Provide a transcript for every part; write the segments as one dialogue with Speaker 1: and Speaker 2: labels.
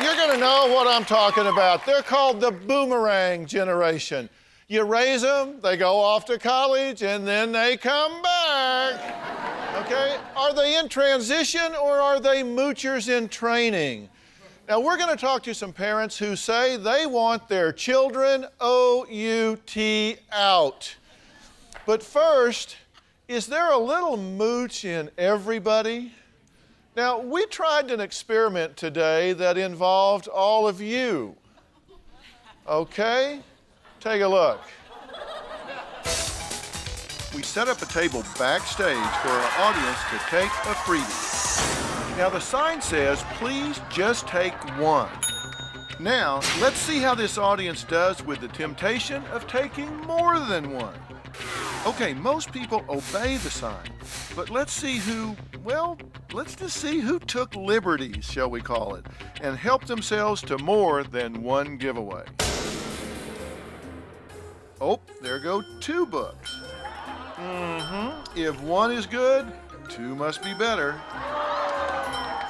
Speaker 1: you're gonna know what I'm talking about. They're called the Boomerang Generation. You raise them, they go off to college, and then they come back. Okay? Are they in transition or are they moochers in training? Now, we're gonna talk to some parents who say they want their children O-U-T out. But first, is there a little mooch in everybody? Now, we tried an experiment today that involved all of you. Okay? Take a look. We set up a table backstage for our audience to take a freebie. Now, the sign says, please just take one. Now, let's see how this audience does with the temptation of taking more than one. Okay, most people obey the sign, but let's see let's just see who took liberties, shall we call it, and helped themselves to more than one giveaway. Oh, there go 2 books. If 1 is good, 2 must be better.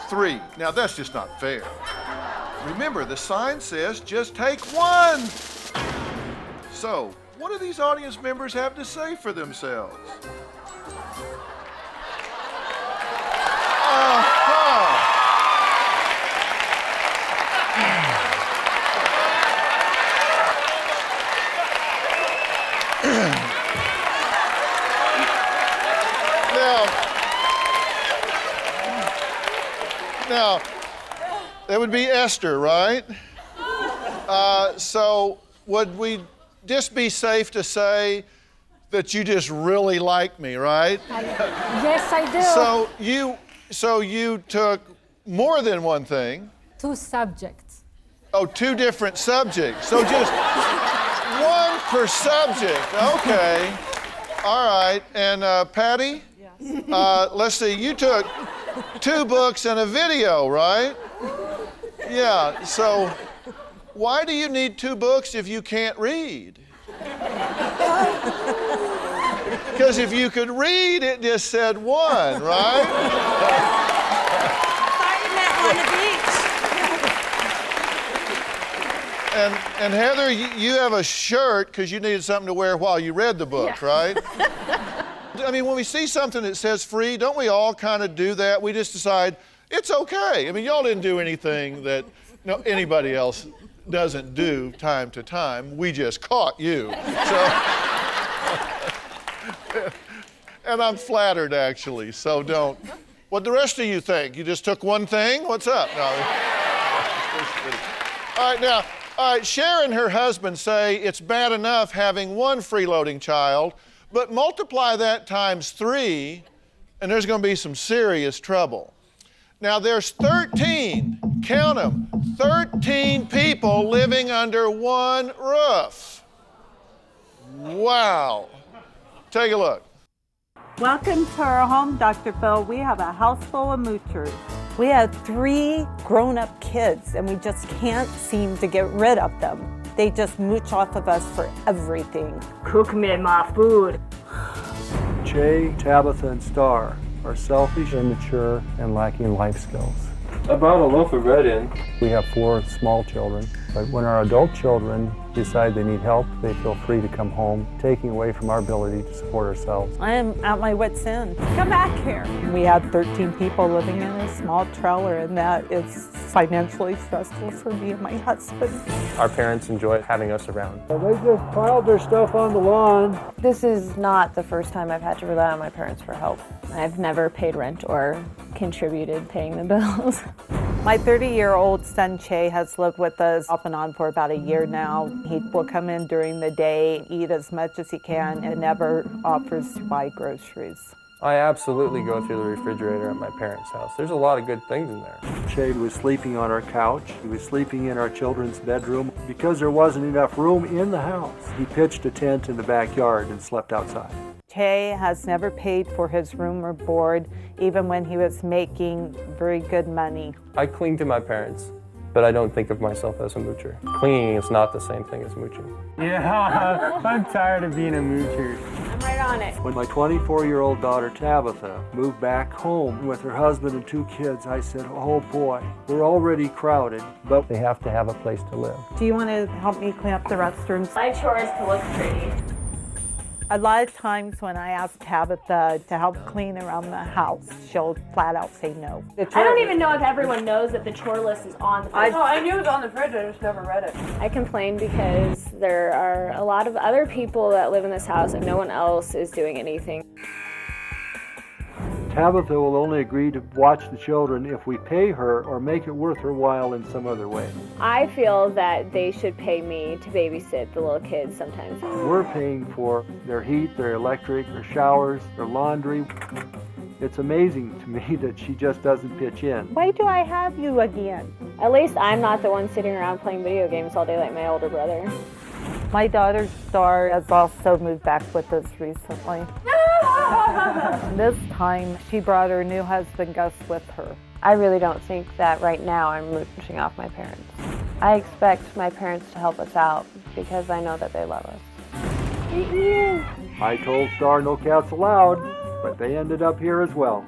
Speaker 1: 3. Now, that's just not fair. Remember, the sign says just take 1. So, what do these audience members have to say for themselves? Now, that would be Esther, right? So would we just be safe to say that you just really like me, right?
Speaker 2: Yes, I do.
Speaker 1: So you took more than one thing.
Speaker 2: 2 subjects.
Speaker 1: Oh, 2 different subjects. So just 1 per subject. Okay. All right. And Patty? Yes. Let's see. You took 2 books and a video, right? Yeah. So why do you need 2 books if you can't read? Because if you could read, it just said 1, right?
Speaker 3: I thought you meant on the beach.
Speaker 1: And Heather, you have a shirt because you needed something to wear while you read the book, right? I mean, when we see something that says free, don't we all kind of do that? We just decide, it's okay. I mean, y'all didn't do anything that anybody else doesn't do time to time. We just caught you. And I'm flattered, actually, so don't. What the rest of you think? You just took 1 thing? What's up? No. All right, now, Cher and her husband say it's bad enough having 1 freeloading child, but multiply that times 3, and there's going to be some serious trouble. Now, there's 13, count them, 13 people living under 1 roof. Wow. Take a look.
Speaker 4: Welcome to our home, DrPhil. We have a house full of moochers. We have 3 grown-up kids, and we just can't seem to get rid of them. They just mooch off of us for everything.
Speaker 5: Cook me my food.
Speaker 6: Jay, Tabitha, and Star are selfish, immature, and lacking life skills.
Speaker 7: I brought a loaf of bread in.
Speaker 6: We have 4 small children, but when our adult children decide they need help, they feel free to come home, taking away from our ability to support ourselves.
Speaker 4: I am at my wit's end. Come back here. We have 13 people living in a small trailer, and that is financially stressful for me and my husband.
Speaker 7: Our parents enjoy having us around.
Speaker 6: They just piled their stuff on the lawn.
Speaker 8: This is not the first time I've had to rely on my parents for help. I've never paid rent or contributed paying the bills.
Speaker 4: My 30-year-old son, Che, has lived with us off and on for about a year now. He will come in during the day, eat as much as he can, and never offers to buy groceries.
Speaker 7: I absolutely go through the refrigerator at my parents' house. There's a lot of good things in there.
Speaker 6: Che was sleeping on our couch. He was sleeping in our children's bedroom. Because there wasn't enough room in the house, he pitched a tent in the backyard and slept outside.
Speaker 4: Che has never paid for his room or board, even when he was making very good money.
Speaker 7: I cling to my parents. but I don't think of myself as a moocher. Clinging is not the same thing as mooching.
Speaker 9: Yeah, I'm tired of being a moocher.
Speaker 8: I'm right on it.
Speaker 6: When my 24-year-old daughter Tabitha moved back home with her husband and 2 kids, I said, oh boy, we're already crowded, but they have to have a place to live.
Speaker 4: Do you want to help me clean up the restrooms?
Speaker 8: My chore is to look pretty.
Speaker 4: A lot of times when I ask Tabitha to help clean around the house, she'll flat out say no.
Speaker 8: I don't even know if everyone knows that the chore list is on the fridge.
Speaker 3: I knew it was on the fridge, I just never read it.
Speaker 8: I complain because there are a lot of other people that live in this house and no one else is doing anything.
Speaker 6: Tabitha will only agree to watch the children if we pay her or make it worth her while in some other way.
Speaker 8: I feel that they should pay me to babysit the little kids sometimes.
Speaker 6: We're paying for their heat, their electric, their showers, their laundry. It's amazing to me that she just doesn't pitch in.
Speaker 4: Why do I have you again?
Speaker 8: At least I'm not the one sitting around playing video games all day like my older brother.
Speaker 4: My daughter Star has also moved back with us recently. This time, she brought her new husband Gus with her.
Speaker 8: I really don't think that right now I'm mooching off my parents. I expect my parents to help us out because I know that they love us.
Speaker 6: I told Star no cats allowed, but they ended up here as well.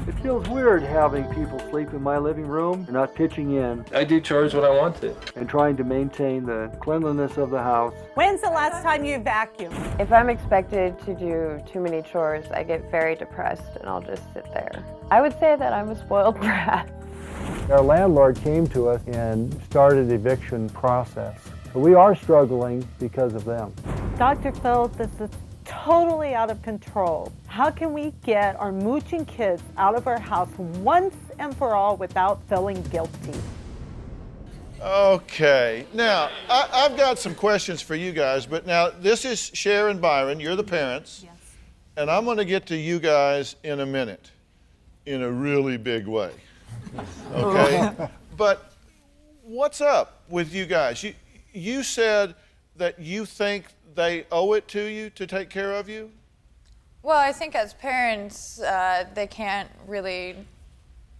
Speaker 6: It feels weird having people sleep in my living room and not pitching in
Speaker 7: I do chores when I want to.
Speaker 6: and trying to maintain the cleanliness of the house.
Speaker 4: When's the last time you vacuumed?
Speaker 8: If I'm expected to do too many chores, I get very depressed and I'll just sit there. I would say that I'm a spoiled brat.
Speaker 6: Our landlord came to us and started the eviction process. So we are struggling because of them.
Speaker 4: Dr. Phil, this is totally out of control. How can we get our mooching kids out of our house once and for all without feeling guilty?
Speaker 1: Okay, now I've got some questions for you guys, but now this is Cher and Byron, you're the parents, yes. And I'm gonna get to you guys in a minute, in a really big way, okay? But what's up with you guys? You said that you think they owe it to you to take care of you?
Speaker 3: Well, I think as parents, they can't really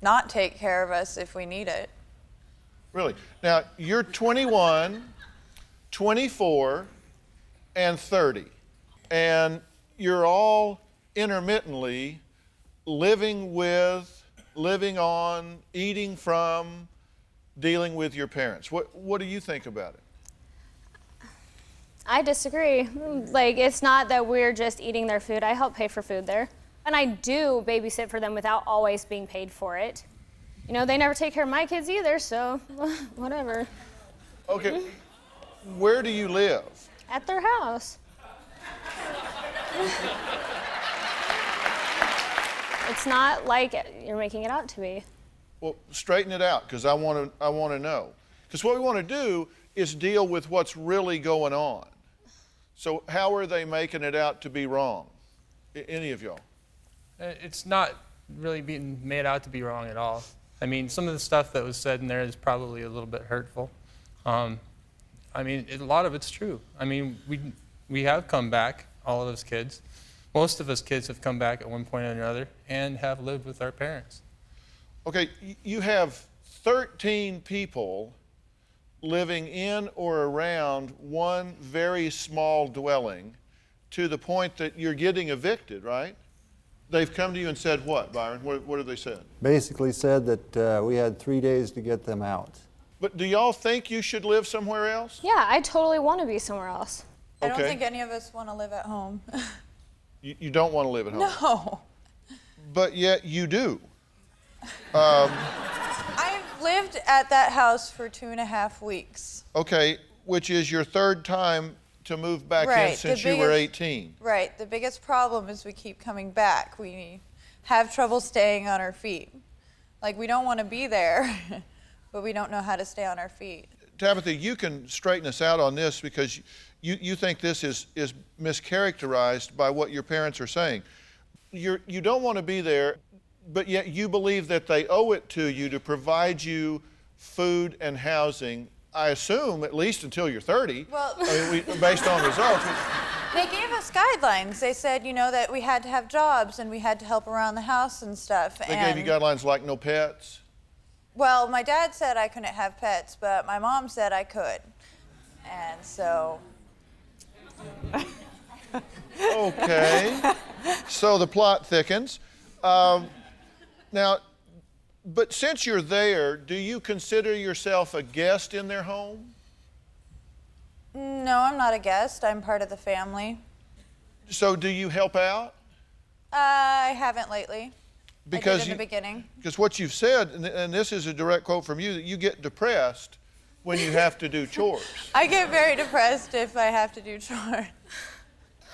Speaker 3: not take care of us if we need it.
Speaker 1: Really? Now, you're 21, 24, and 30, and you're all intermittently living with, living on, eating from, dealing with your parents. What do you think about it?
Speaker 10: I disagree. Like, it's not that we're just eating their food. I help pay for food there. And I do babysit for them without always being paid for it. You know, they never take care of my kids either, so whatever.
Speaker 1: Okay, where do you live?
Speaker 10: At their house. It's not like you're making it out to be.
Speaker 1: Well, straighten it out, because I want to know. Because what we want to do is deal with what's really going on. So how are they making it out to be wrong? Any of y'all?
Speaker 11: It's not really being made out to be wrong at all. I mean, some of the stuff that was said in there is probably a little bit hurtful. I mean, a lot of it's true. I mean, we have come back, all of us kids. Most of us kids have come back at one point or another and have lived with our parents.
Speaker 1: Okay, you have 13 people living in or around one very small dwelling to the point that you're getting evicted, right? They've come to you and said what, Byron? What have they said?
Speaker 12: Basically said that we had 3 days to get them out.
Speaker 1: But do y'all think you should live somewhere else?
Speaker 10: Yeah, I totally want to be somewhere else.
Speaker 3: I don't think any of us want to live at home.
Speaker 1: You don't want to live at home?
Speaker 3: No.
Speaker 1: But yet you do.
Speaker 3: I've lived at that house for 2.5 weeks.
Speaker 1: Okay, which is your third time to move back in since you were 18.
Speaker 3: Right, the biggest problem is we keep coming back. We have trouble staying on our feet. Like, we don't want to be there, but we don't know how to stay on our feet.
Speaker 1: Tabitha, you can straighten us out on this because you think this is mischaracterized by what your parents are saying. You don't want to be there, but yet you believe that they owe it to you to provide you food and housing, I assume, at least until you're 30,
Speaker 3: well,
Speaker 1: based on results.
Speaker 3: They gave us guidelines. They said, you know, that we had to have jobs and we had to help around the house and stuff.
Speaker 1: They gave you guidelines like no pets?
Speaker 3: Well, my dad said I couldn't have pets, but my mom said I could. And so...
Speaker 1: Okay. So the plot thickens. Now, but since you're there, do you consider yourself a guest in their home?
Speaker 3: No, I'm not a guest. I'm part of the family.
Speaker 1: So do you help out?
Speaker 3: I haven't lately.
Speaker 1: Because
Speaker 3: I did in the beginning.
Speaker 1: Because what you've said, and this is a direct quote from you, that you get depressed when you have to do chores.
Speaker 3: I get very depressed if I have to do chores.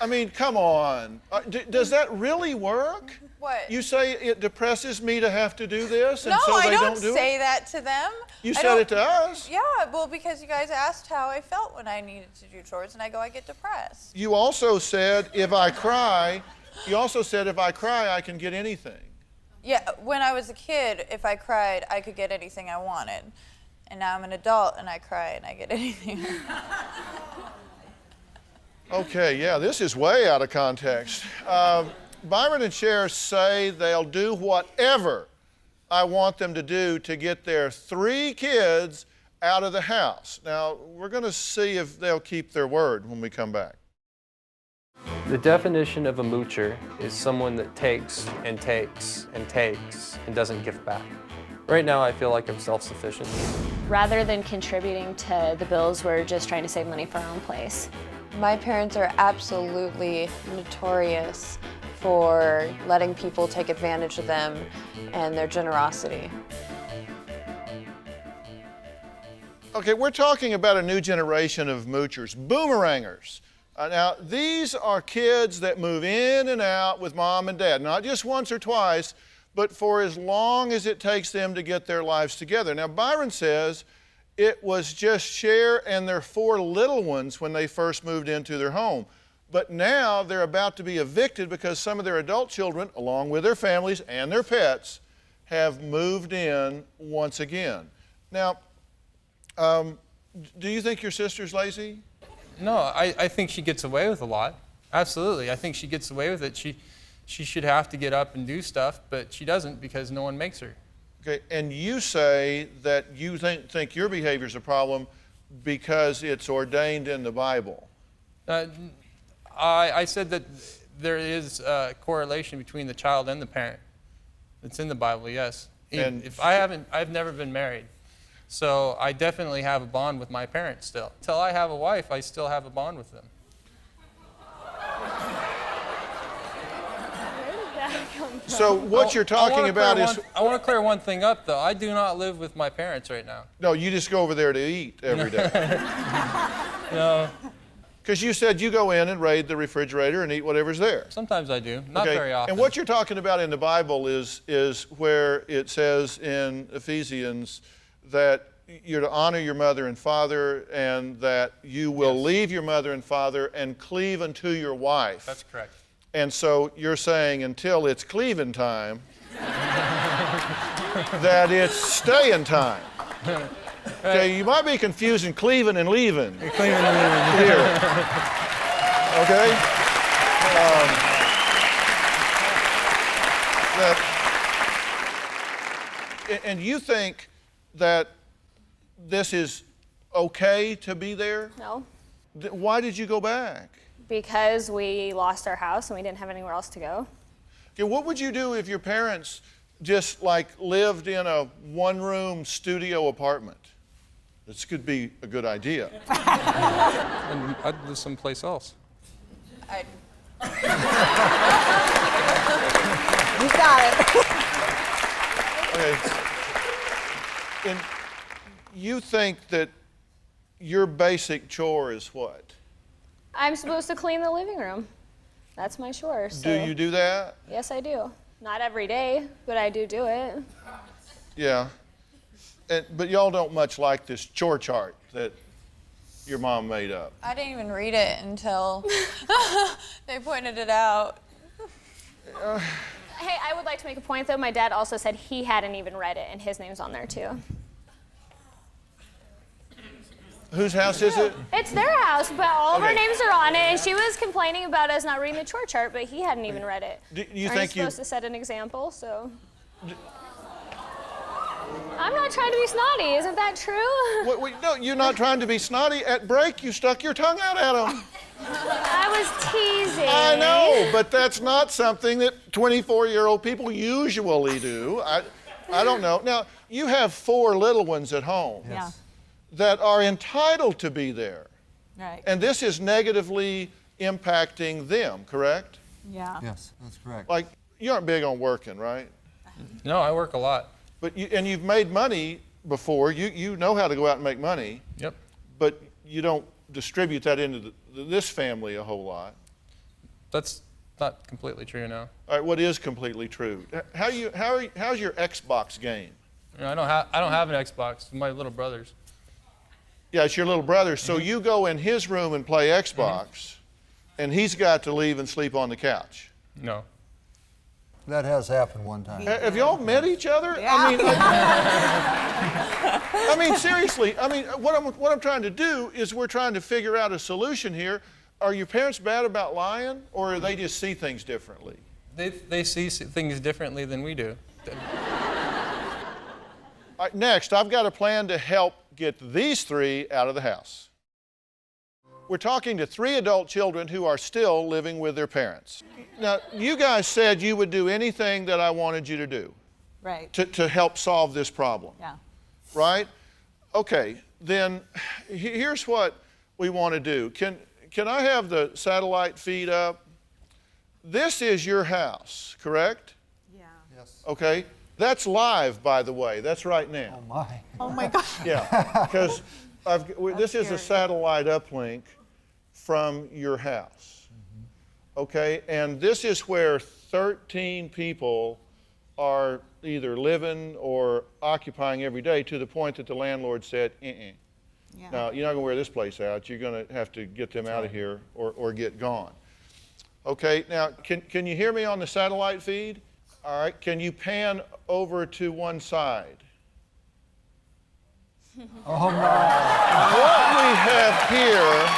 Speaker 1: I mean, come on. Does that really work?
Speaker 3: What?
Speaker 1: You say it depresses me to have to do this, and
Speaker 3: no,
Speaker 1: so they
Speaker 3: I don't
Speaker 1: do
Speaker 3: say
Speaker 1: it?
Speaker 3: that to them.
Speaker 1: You said it to us.
Speaker 3: Yeah, well, because you guys asked how I felt when I needed to do chores, and I go, I get depressed.
Speaker 1: You also said if I cry, I can get anything.
Speaker 3: Yeah, when I was a kid, if I cried, I could get anything I wanted. And now I'm an adult, and I cry, and I get anything I want.
Speaker 1: Okay, yeah, this is way out of context. Byron and Cher say they'll do whatever I want them to do to get their 3 kids out of the house. Now, we're going to see if they'll keep their word when we come back.
Speaker 7: The definition of a moocher is someone that takes and takes and takes and doesn't give back. Right now, I feel like I'm self-sufficient.
Speaker 8: Rather than contributing to the bills, we're just trying to save money for our own place.
Speaker 13: My parents are absolutely notorious for letting people take advantage of them and their generosity.
Speaker 1: Okay, we're talking about a new generation of moochers, boomerangers. Now, these are kids that move in and out with mom and dad, not just once or twice, but for as long as it takes them to get their lives together. Now, Byron says it was just Cher and their 4 little ones when they first moved into their home. But now they're about to be evicted because some of their adult children, along with their families and their pets, have moved in once again. Now, do you think your sister's lazy?
Speaker 11: No, I think she gets away with a lot. Absolutely. I think she gets away with it. She should have to get up and do stuff, but she doesn't because no one makes her.
Speaker 1: Okay, and you say that you think your behavior is a problem because it's ordained in the Bible.
Speaker 11: I said that there is a correlation between the child and the parent. It's in the Bible, yes. And if I've never been married. So I definitely have a bond with my parents still. Till I have a wife, I still have a bond with them.
Speaker 1: So what you're talking about is...
Speaker 11: I want to clear one thing up, though. I do not live with my parents right now.
Speaker 1: No, you just go over there to eat every day.
Speaker 11: No.
Speaker 1: Because you said you go in and raid the refrigerator and eat whatever's there.
Speaker 11: Sometimes I do, not very often.
Speaker 1: And what you're talking about in the Bible is where it says in Ephesians that you're to honor your mother and father, and that you will leave your mother and father and cleave unto your wife.
Speaker 11: That's correct.
Speaker 1: And so you're saying until it's cleaving time, that it's staying time. Okay, you might be confusing cleaving and leaving.
Speaker 11: Cleaving and leaving.
Speaker 1: Here. Okay? And you think that this is okay to be there?
Speaker 10: No.
Speaker 1: Why did you go back?
Speaker 10: Because we lost our house and we didn't have anywhere else to go.
Speaker 1: Okay, what would you do if your parents just like lived in a 1-room studio apartment? This could be a good idea.
Speaker 11: And I'd live someplace else.
Speaker 4: You got it.
Speaker 1: Okay. And you think that your basic chore is what?
Speaker 10: I'm supposed to clean the living room. That's my chore. So.
Speaker 1: Do you do that?
Speaker 10: Yes, I do. Not every day, but I do it.
Speaker 1: Yeah. But y'all don't much like this chore chart that your mom made up.
Speaker 3: I didn't even read it until they pointed it out.
Speaker 10: Hey, I would like to make a point, though. My dad also said he hadn't even read it, and his name's on there, too.
Speaker 1: Whose house is it?
Speaker 10: It's their house, but all of our names are on it, and she was complaining about us not reading the chore chart, but he hadn't even read it.
Speaker 1: Do you
Speaker 10: Aren't
Speaker 1: think
Speaker 10: you supposed to set an example, so... I'm not trying to be snotty. Isn't that true?
Speaker 1: No, you're not trying to be snotty. At break, you stuck your tongue out at them.
Speaker 10: I was teasing.
Speaker 1: I know, but that's not something that 24-year-old people usually do. I don't know. Now, you have 4 little ones at home that are entitled to be there.
Speaker 4: Right.
Speaker 1: And this is negatively impacting them, correct?
Speaker 4: Yeah.
Speaker 12: Yes, that's correct.
Speaker 1: Like, you aren't big on working, right?
Speaker 11: No, I work a lot.
Speaker 1: But you've made money before. You know how to go out and make money.
Speaker 11: Yep.
Speaker 1: But you don't distribute that into this family a whole lot.
Speaker 11: That's not completely true, no.
Speaker 1: All right, what is completely true? How's your Xbox game?
Speaker 11: I don't have an Xbox. My little brother's.
Speaker 1: Yeah, it's your little brother. So you go in his room and play Xbox, and he's got to leave and sleep on the couch.
Speaker 11: No.
Speaker 12: That has happened one time.
Speaker 1: Have y'all met each other?
Speaker 4: Yeah.
Speaker 1: I mean, seriously. I mean, what I'm trying to do is we're trying to figure out a solution here. Are your parents bad about lying, or they just see things differently?
Speaker 11: They see things differently than we do.
Speaker 1: All right, next, I've got a plan to help get these 3 out of the house. We're talking to 3 adult children who are still living with their parents. Now, you guys said you would do anything that I wanted you to do.
Speaker 4: Right.
Speaker 1: To help solve this problem.
Speaker 4: Yeah.
Speaker 1: Right? Okay, then here's what we want to do. Can I have the satellite feed up? This is your house, correct?
Speaker 4: Yeah.
Speaker 12: Yes.
Speaker 1: Okay, that's live, by the way. That's right now.
Speaker 12: Oh my.
Speaker 4: Oh my gosh.
Speaker 1: Yeah, because this is a satellite uplink from your house. Okay, and this is where 13 people are either living or occupying every day, to the point that the landlord said, yeah. Now, you're not going to wear this place out. You're going to have to get them out of here or get gone. Okay, now, can you hear me on the satellite feed? All right, can you pan over to one side?
Speaker 12: Oh no.
Speaker 1: What we have here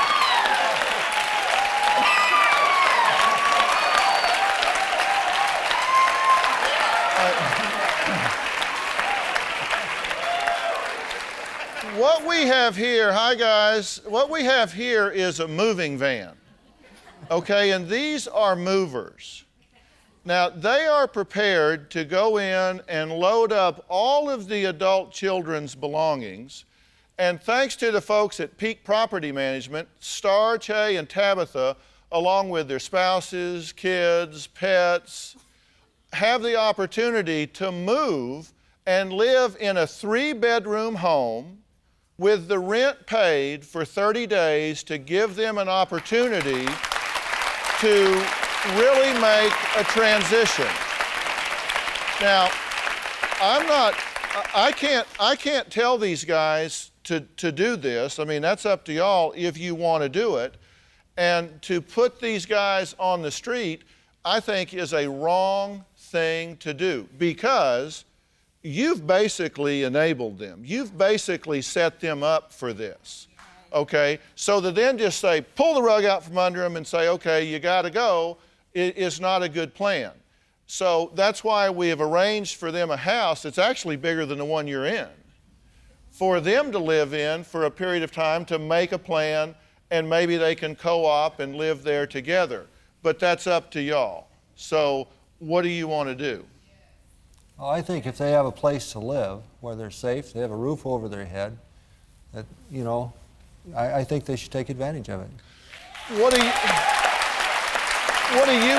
Speaker 1: what we have here, hi guys, what we have here is a moving van, okay, and these are movers. Now, they are prepared to go in and load up all of the adult children's belongings, and thanks to the folks at Peak Property Management, Star, Che, and Tabitha, along with their spouses, kids, pets, have the opportunity to move and live in a 3-bedroom home with the rent paid for 30 days to give them an opportunity to really make a transition. Now, I can't tell these guys to do this. I mean, that's up to y'all if you want to do it. And to put these guys on the street, I think is a wrong thing to do, because you've basically enabled them. You've basically set them up for this, okay? So to then just say, pull the rug out from under them and say, okay, you got to go, is not a good plan. So that's why we have arranged for them a house that's actually bigger than the one you're in, for them to live in for a period of time to make a plan, and maybe they can co-op and live there together. But that's up to y'all. So what do you want to do?
Speaker 12: Well, I think if they have a place to live where they're safe, they have a roof over their head, that, you know, I think they should take advantage of it.
Speaker 1: What do you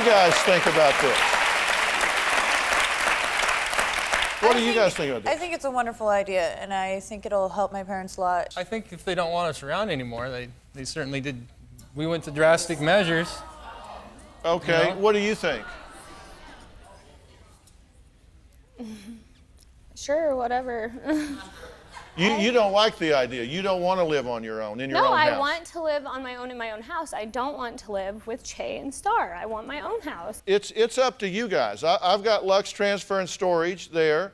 Speaker 1: guys think about this? What do you guys think about this?
Speaker 3: I think it's a wonderful idea, and I think it'll help my parents a lot.
Speaker 11: I think if they don't want us around anymore, they certainly did. We went to drastic measures.
Speaker 1: Okay,
Speaker 11: you know?
Speaker 1: What do you think?
Speaker 10: Sure, whatever.
Speaker 1: You don't like the idea. You don't want to live on your own, in your own house.
Speaker 10: No, I want to live on my own in my own house. I don't want to live with Che and Star. I want my own house.
Speaker 1: It's up to you guys. I've got Lux Transfer and Storage there,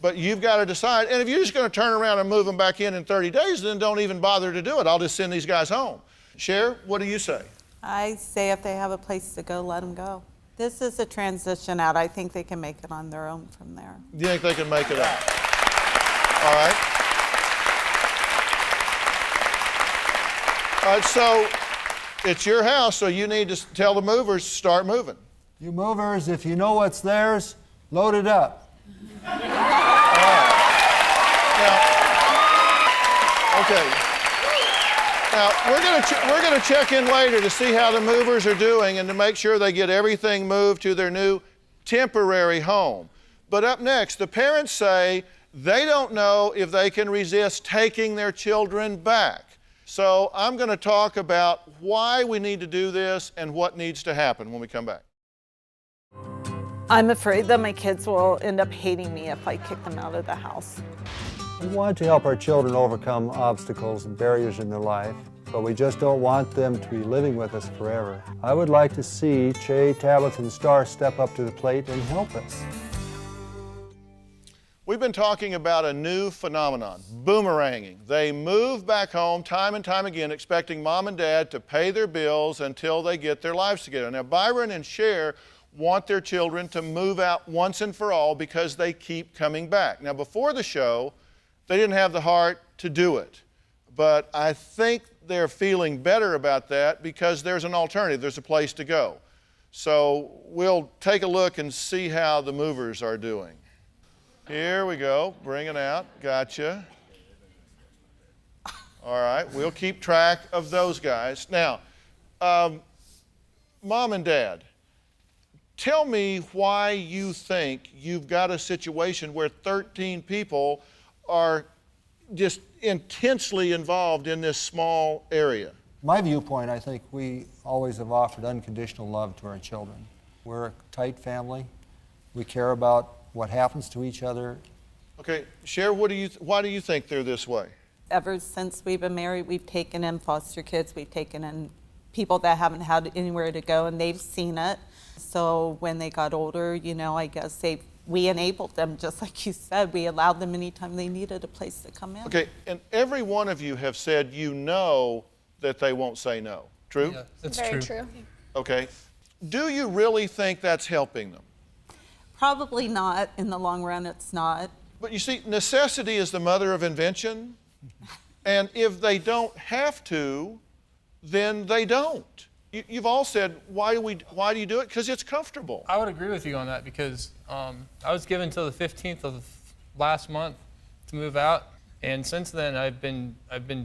Speaker 1: but you've got to decide. And if you're just going to turn around and move them back in 30 days, then don't even bother to do it. I'll just send these guys home. Cher, what do you say?
Speaker 4: I say if they have a place to go, let them go. This is a transition out. I think they can make it on their own from there.
Speaker 1: You think they can make it out? All right. All right, so it's your house, so you need to tell the movers to start moving.
Speaker 12: You movers, if you know what's theirs, load it up.
Speaker 1: All right. Now, okay. Now, we're gonna check in later to see how the movers are doing and to make sure they get everything moved to their new temporary home. But up next, the parents say they don't know if they can resist taking their children back. So I'm going to talk about why we need to do this and what needs to happen when we come back.
Speaker 4: I'm afraid that my kids will end up hating me if I kick them out of the house.
Speaker 12: We want to help our children overcome obstacles and barriers in their life, but we just don't want them to be living with us forever. I would like to see Che, Tabitha, and Star step up to the plate and help us.
Speaker 1: We've been talking about a new phenomenon, boomeranging. They move back home time and time again, expecting mom and dad to pay their bills until they get their lives together. Now, Byron and Cher want their children to move out once and for all because they keep coming back. Now, before the show, they didn't have the heart to do it. But I think they're feeling better about that because there's an alternative. There's a place to go. So we'll take a look and see how the movers are doing. Here we go. Bring it out. Gotcha. All right. We'll keep track of those guys. Now, Mom and Dad, tell me why you think you've got a situation where 13 people are just intensely involved in this small area.
Speaker 12: My viewpoint, I think we always have offered unconditional love to our children. We're a tight family. We care about what happens to each other.
Speaker 1: Okay, Cher, why do you think they're this way?
Speaker 4: Ever since we've been married, we've taken in foster kids, we've taken in people that haven't had anywhere to go, and they've seen it. So when they got older, you know, I guess we enabled them, just like you said. We allowed them anytime they needed a place to come in.
Speaker 1: Okay, and every one of you have said you know that they won't say no. True?
Speaker 11: Yeah, that's
Speaker 10: Very
Speaker 11: true.
Speaker 10: true.
Speaker 1: Okay. Do you really think that's helping them?
Speaker 4: Probably not. In the long run, it's not.
Speaker 1: But you see, necessity is the mother of invention. And if they don't have to, then they don't. You've all said, why do you do it? Because it's comfortable.
Speaker 11: I would agree with you on that because I was given till the 15th of last month to move out, and since then I've been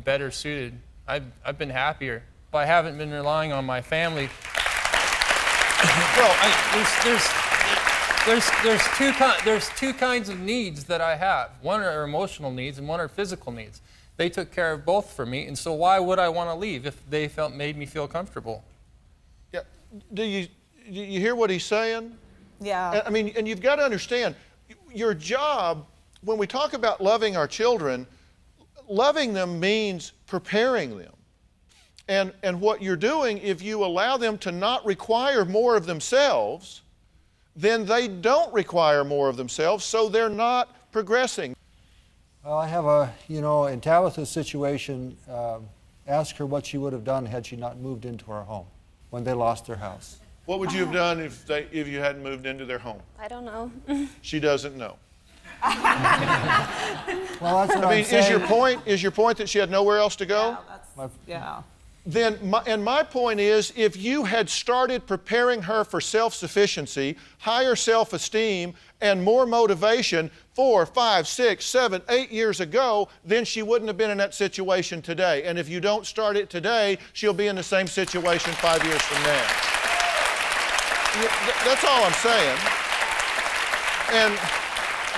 Speaker 11: better suited. I've been happier. But I haven't been relying on my family. Well, there's two kinds of needs that I have. One are emotional needs and one are physical needs. They took care of both for me, and so why would I want to leave if they made me feel comfortable?
Speaker 1: Yeah. Do you hear what he's saying?
Speaker 4: Yeah.
Speaker 1: I mean, and you've got to understand, your job, when we talk about loving our children, loving them means preparing them. And what you're doing, if you allow them to not require more of themselves, then they don't require more of themselves, so they're not progressing.
Speaker 12: Well, I have in Tabitha's situation, ask her what she would have done had she not moved into our home when they lost their house.
Speaker 1: What would you have done if you hadn't moved into their home?
Speaker 10: I don't know.
Speaker 1: She doesn't know.
Speaker 12: Well, that's what I'm saying.
Speaker 1: Is your point that she had nowhere else to go?
Speaker 4: Yeah.
Speaker 1: Then, my point is, if you had started preparing her for self-sufficiency, higher self-esteem, and more motivation 4, 5, 6, 7, 8 years ago, then she wouldn't have been in that situation today. And if you don't start it today, she'll be in the same situation 5 years from now. That's all I'm saying. And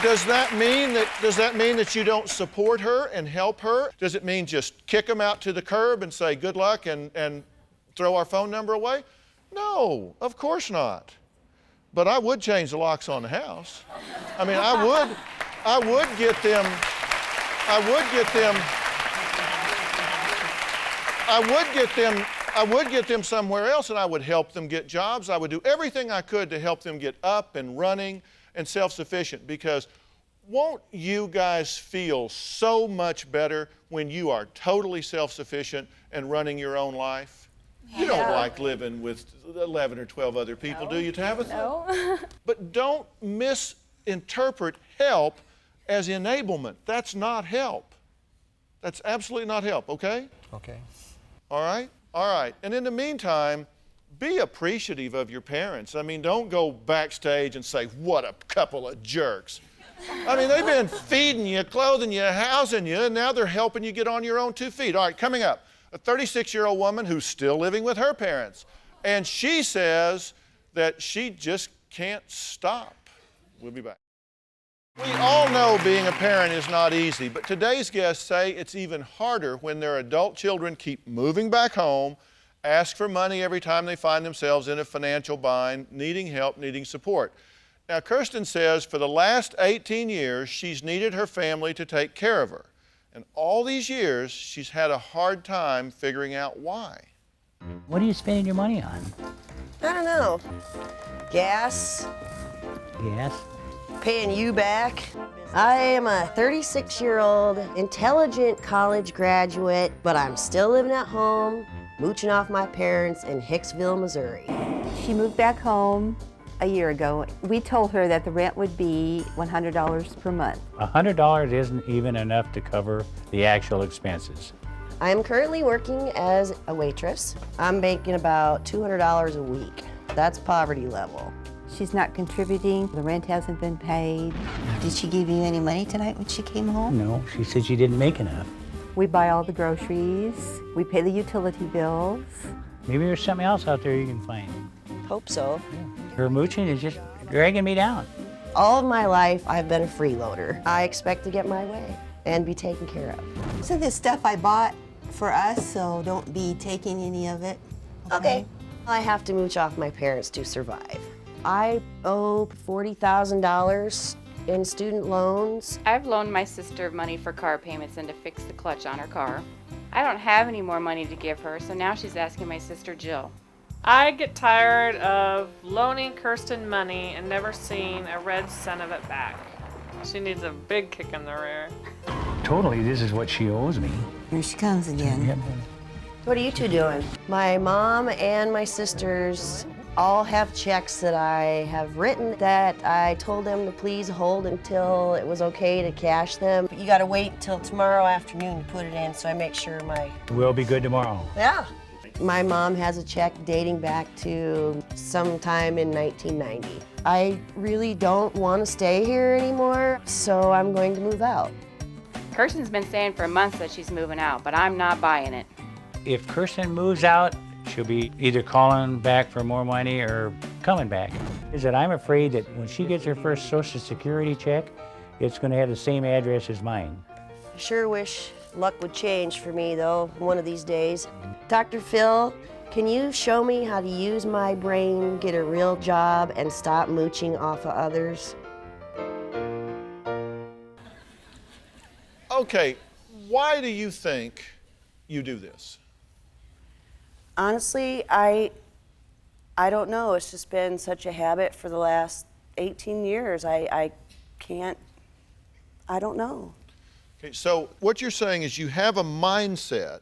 Speaker 1: does that mean that you don't support her and help her? Does it mean just kick them out to the curb and say good luck and throw our phone number away? No, of course not. But I would change the locks on the house. I mean, I would get them somewhere else, and I would help them get jobs. I would do everything I could to help them get up and running and self-sufficient, because won't you guys feel so much better when you are totally self-sufficient and running your own life? You don't like living with 11 or 12 other people, do you, Tabitha?
Speaker 10: No.
Speaker 1: But don't misinterpret help as enablement. That's not help. That's absolutely not help, okay?
Speaker 6: Okay.
Speaker 1: All right? All right. And in the meantime, be appreciative of your parents. I mean, don't go backstage and say, what a couple of jerks. I mean, they've been feeding you, clothing you, housing you, and now they're helping you get on your own 2 feet. All right, coming up, a 36-year-old woman who's still living with her parents. And she says that she just can't stop. We'll be back. We all know being a parent is not easy, but today's guests say it's even harder when their adult children keep moving back home, ask for money every time they find themselves in a financial bind, needing help, needing support. Now, Kirsten says for the last 18 years, she's needed her family to take care of her. And all these years, she's had a hard time figuring out why.
Speaker 14: What are you spending your money on?
Speaker 15: I don't know. Gas.
Speaker 14: Gas?
Speaker 15: Paying you back. I am a 36-year-old, intelligent college graduate, but I'm still living at home, mooching off my parents in Hicksville, Missouri.
Speaker 4: She moved back home a year ago. We told her that the rent would be $100 per month.
Speaker 14: $100 isn't even enough to cover the actual expenses.
Speaker 15: I'm currently working as a waitress. I'm making about $200 a week. That's poverty level.
Speaker 4: She's not contributing. The rent hasn't been paid.
Speaker 16: Did she give you any money tonight when she came home?
Speaker 14: No, she said she didn't make enough.
Speaker 4: We buy all the groceries. We pay the utility bills.
Speaker 14: Maybe there's something else out there you can find.
Speaker 15: Hope so.
Speaker 14: Her mooching is just dragging me down.
Speaker 15: All of my life, I've been a freeloader. I expect to get my way and be taken care of.
Speaker 16: So this stuff I bought for us, so don't be taking any of it.
Speaker 15: Okay. I have to mooch off my parents to survive. I owe $40,000 in student loans.
Speaker 17: I've loaned my sister money for car payments and to fix the clutch on her car. I don't have any more money to give her, so now she's asking my sister Jill.
Speaker 18: I get tired of loaning Kirsten money and never seeing a red cent of it back. She needs a big kick in the rear.
Speaker 14: Totally, this is what she owes me.
Speaker 16: Here she comes again.
Speaker 14: Yep.
Speaker 15: What are you two doing? My mom and my sisters all have checks that I have written that I told them to please hold until it was okay to cash them. You gotta wait until tomorrow afternoon to put it in, so I make sure my...
Speaker 14: We'll be good tomorrow.
Speaker 15: Yeah. My mom has a check dating back to sometime in 1990. I really don't want to stay here anymore, so I'm going to move out.
Speaker 17: Kirsten's been saying for months that she's moving out, but I'm not buying it.
Speaker 14: If Kirsten moves out, she'll be either calling back for more money or coming back. Is that I'm afraid that when she gets her first Social Security check, it's going to have the same address as mine.
Speaker 15: I sure wish luck would change for me, though, one of these days. Dr. Phil, can you show me how to use my brain, get a real job, and stop mooching off of others?
Speaker 1: Okay, why do you think you do this?
Speaker 15: Honestly, I don't know. It's just been such a habit for the last 18 years. I don't know.
Speaker 1: Okay, so what you're saying is you have a mindset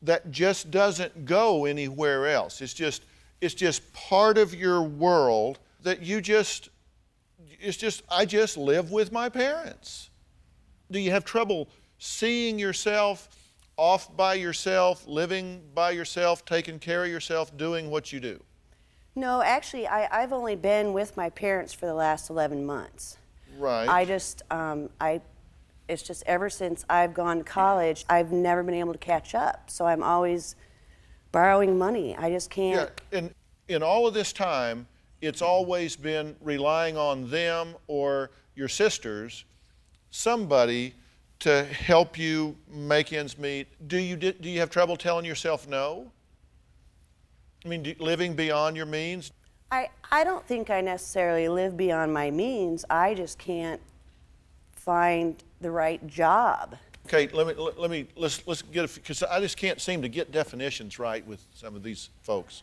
Speaker 1: that just doesn't go anywhere else. It's just part of your world that I just live with my parents. Do you have trouble seeing yourself off by yourself, living by yourself, taking care of yourself, doing what you do?
Speaker 15: No, actually, I've only been with my parents for the last 11 months.
Speaker 1: Right.
Speaker 15: It's just ever since I've gone to college, I've never been able to catch up. So I'm always borrowing money. I just can't.
Speaker 1: Yeah, and in all of this time, it's always been relying on them or your sisters, somebody to help you make ends meet. Do you have trouble telling yourself no? I mean, living beyond your means?
Speaker 15: I don't think I necessarily live beyond my means. I just can't find the right job.
Speaker 1: Okay, let's get because I just can't seem to get definitions right with some of these folks.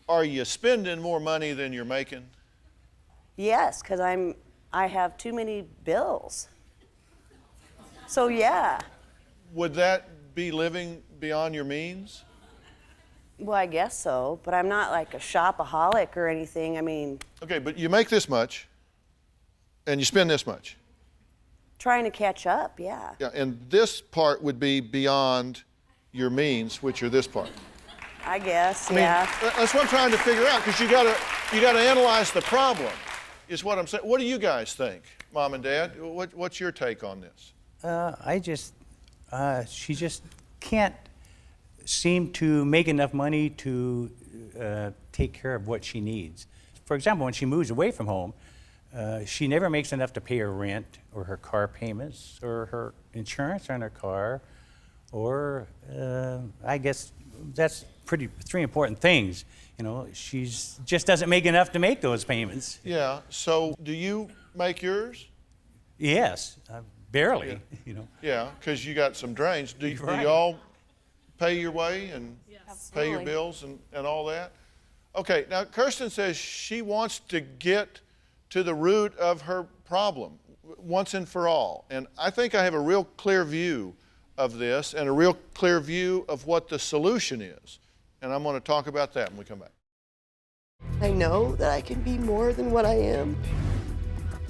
Speaker 1: Are you spending more money than you're making?
Speaker 15: Yes, because I have too many bills. So yeah.
Speaker 1: Would that be living beyond your means?
Speaker 15: Well, I guess so, but I'm not like a shopaholic or anything. I mean.
Speaker 1: Okay, but you make this much. And you spend this much.
Speaker 15: Trying to catch up, yeah.
Speaker 1: Yeah, and this part would be beyond your means, which are this part.
Speaker 15: I guess,
Speaker 1: I mean,
Speaker 15: yeah.
Speaker 1: that's what I'm trying to figure out, because you gotta analyze the problem, is what I'm saying. What do you guys think, Mom and Dad? What's your take on this?
Speaker 14: She just can't seem to make enough money to take care of what she needs. For example, when she moves away from home, she never makes enough to pay her rent or her car payments or her insurance on her car, or I guess that's three important things. You know, she's just doesn't make enough to make those payments.
Speaker 1: Yeah, so do you make yours?
Speaker 14: Yes, barely,
Speaker 1: Yeah.
Speaker 14: you know.
Speaker 1: Yeah, because you got some drains. Do
Speaker 14: Right.
Speaker 1: you all pay your way and pay your
Speaker 15: Absolutely.
Speaker 1: bills and all that? Okay, now Kirsten says she wants to get to the root of her problem once and for all. And I think I have a real clear view of this and a real clear view of what the solution is. And I'm going to talk about that when we come back.
Speaker 16: I know that I can be more than what I am,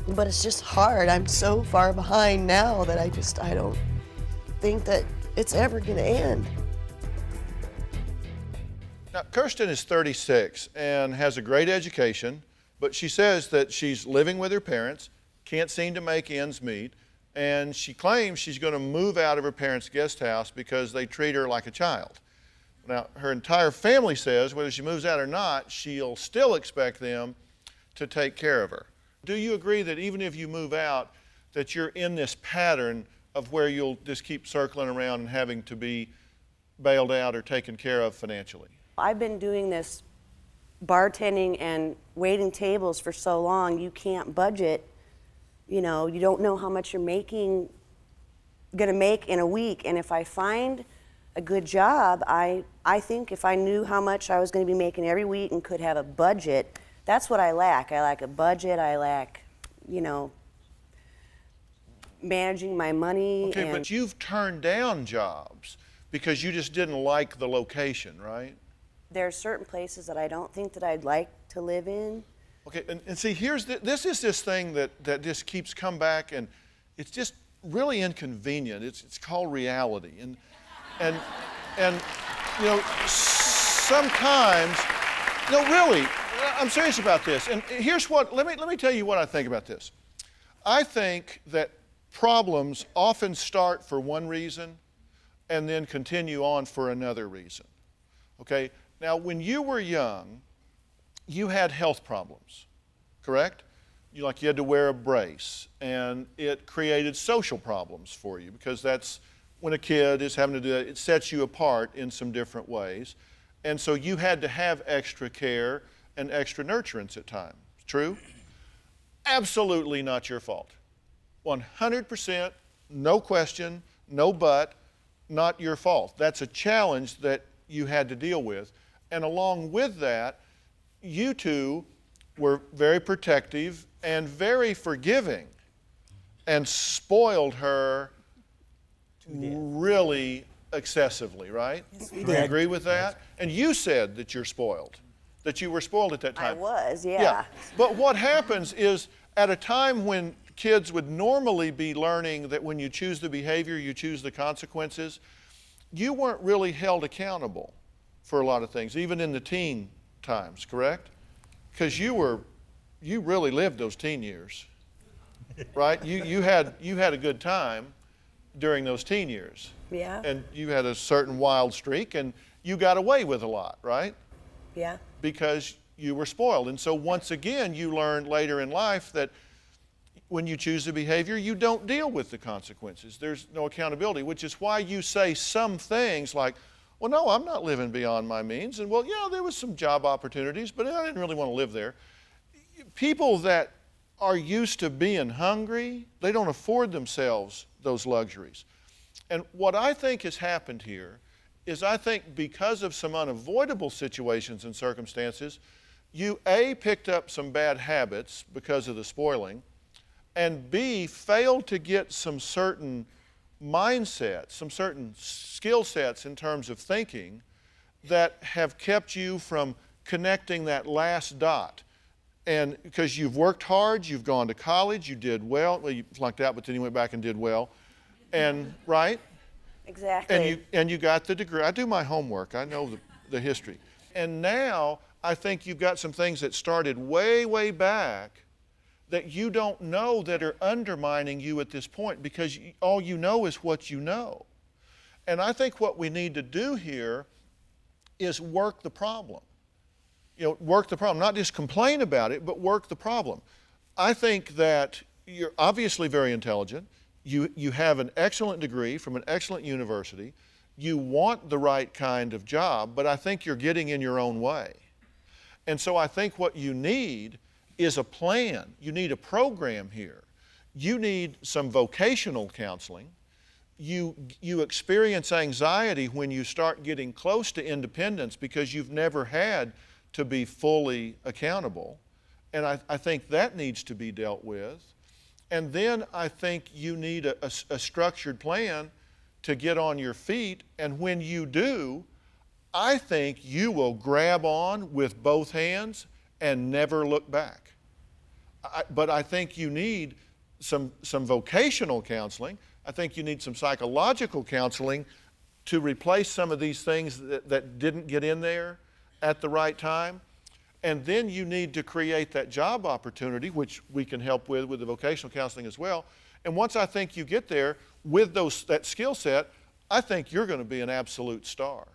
Speaker 16: but it's just hard. I'm so far behind now that I don't think that it's ever going to end.
Speaker 1: Now, Kirsten is 36 and has a great education, but she says that she's living with her parents, can't seem to make ends meet, and she claims she's going to move out of her parents' guest house because they treat her like a child. Now, her entire family says whether she moves out or not, she'll still expect them to take care of her. Do you agree that even if you move out, that you're in this pattern of where you'll just keep circling around and having to be bailed out or taken care of financially?
Speaker 15: I've been doing this bartending and waiting tables for so long, you can't budget. You know, you don't know how much you're gonna make in a week. And if I find a good job, I think if I knew how much I was gonna be making every week and could have a budget, that's what I lack. I lack a budget, I lack, you know, managing my money.
Speaker 1: Okay, but you've turned down jobs because you just didn't like the location, right?
Speaker 15: There are certain places that I don't think that I'd like to live in.
Speaker 1: Okay, and see, this is this thing that just keeps coming back, and it's just really inconvenient. It's called reality, and you know, sometimes, no, really, I'm serious about this. And here's what. Let me tell you what I think about this. I think that problems often start for one reason, and then continue on for another reason. Okay. Now, when you were young, you had health problems, correct? You had to wear a brace, and it created social problems for you, because that's when a kid is having to do that, it sets you apart in some different ways. And so you had to have extra care and extra nurturance at times. True? Absolutely not your fault. 100%, no question, no but, not your fault. That's a challenge that you had to deal with. And along with that, you two were very protective and very forgiving and spoiled her really excessively, right?
Speaker 15: Yes, we
Speaker 1: Do you
Speaker 15: did.
Speaker 1: agree with that? And you said that you're spoiled, that you were spoiled at that time.
Speaker 15: I was, yeah.
Speaker 1: But what happens is, at a time when kids would normally be learning that when you choose the behavior, you choose the consequences, you weren't really held accountable for a lot of things, even in the teen times, correct? Because you really lived those teen years, right? You had a good time during those teen years.
Speaker 15: Yeah.
Speaker 1: And you had a certain wild streak, and you got away with a lot, right?
Speaker 15: Yeah.
Speaker 1: Because you were spoiled. And so once again, you learned later in life that when you choose a behavior, you don't deal with the consequences. There's no accountability, which is why you say some things like, well, no, I'm not living beyond my means. And well, yeah, there was some job opportunities, but I didn't really want to live there. People that are used to being hungry, they don't afford themselves those luxuries. And what I think has happened here is, I think because of some unavoidable situations and circumstances, you A, picked up some bad habits because of the spoiling, and B, failed to get some certain mindsets, some certain skill sets in terms of thinking that have kept you from connecting that last dot And because you've worked hard, you've gone to college, you did well. Well, you flunked out, but then you went back and did well. And, right?
Speaker 15: Exactly.
Speaker 1: And you got the degree. I do my homework. I know the history. And now I think you've got some things that started way, way back that you don't know that are undermining you at this point because all you know is what you know. And I think what we need to do here is work the problem. You know, work the problem, not just complain about it, but work the problem. I think that you're obviously very intelligent. You have an excellent degree from an excellent university. You want the right kind of job, but I think you're getting in your own way. And so I think what you need is a plan. You need a program here. You need some vocational counseling. You experience anxiety when you start getting close to independence because you've never had to be fully accountable. And I think that needs to be dealt with. And then I think you need a structured plan to get on your feet. And when you do, I think you will grab on with both hands and never look back. But I think you need some vocational counseling. I think you need some psychological counseling to replace some of these things that didn't get in there at the right time. And then you need to create that job opportunity, which we can help with the vocational counseling as well. And once I think you get there with that skill set, I think you're going to be an absolute star.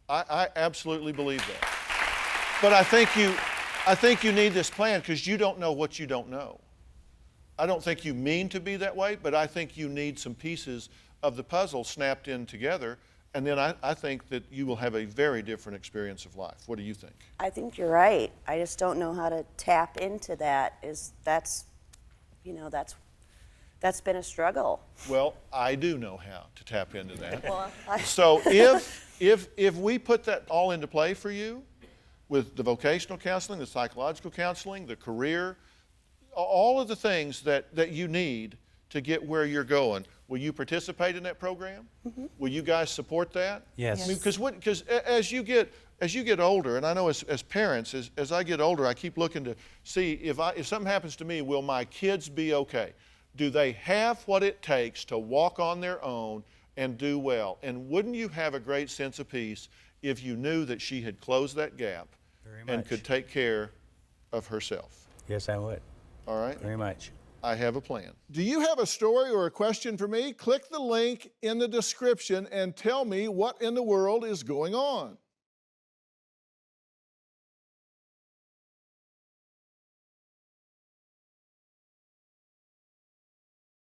Speaker 1: I absolutely believe that. But I think you need this plan because you don't know what you don't know. I don't think you mean to be that way, but I think you need some pieces of the puzzle snapped in together. And then I think that you will have a very different experience of life. What do you think?
Speaker 15: I think you're right. I just don't know how to tap into that. That's been a struggle.
Speaker 1: Well, I do know how to tap into that.
Speaker 15: Well,
Speaker 1: So if we put that all into play for you with the vocational counseling, the psychological counseling, the career, all of the things that you need to get where you're going, will you participate in that program? Mm-hmm. Will you guys support that?
Speaker 14: Yes.
Speaker 1: Because as you get older, and I know as parents, as I get older, I keep looking to see if something happens to me, will my kids be okay? Do they have what it takes to walk on their own and do well? And wouldn't you have a great sense of peace if you knew that she had closed that gap and could take care of herself?
Speaker 14: Yes, I would.
Speaker 1: All right?
Speaker 14: Very much.
Speaker 1: I have a plan. Do you have a story or a question for me? Click the link in the description and tell me what in the world is going on.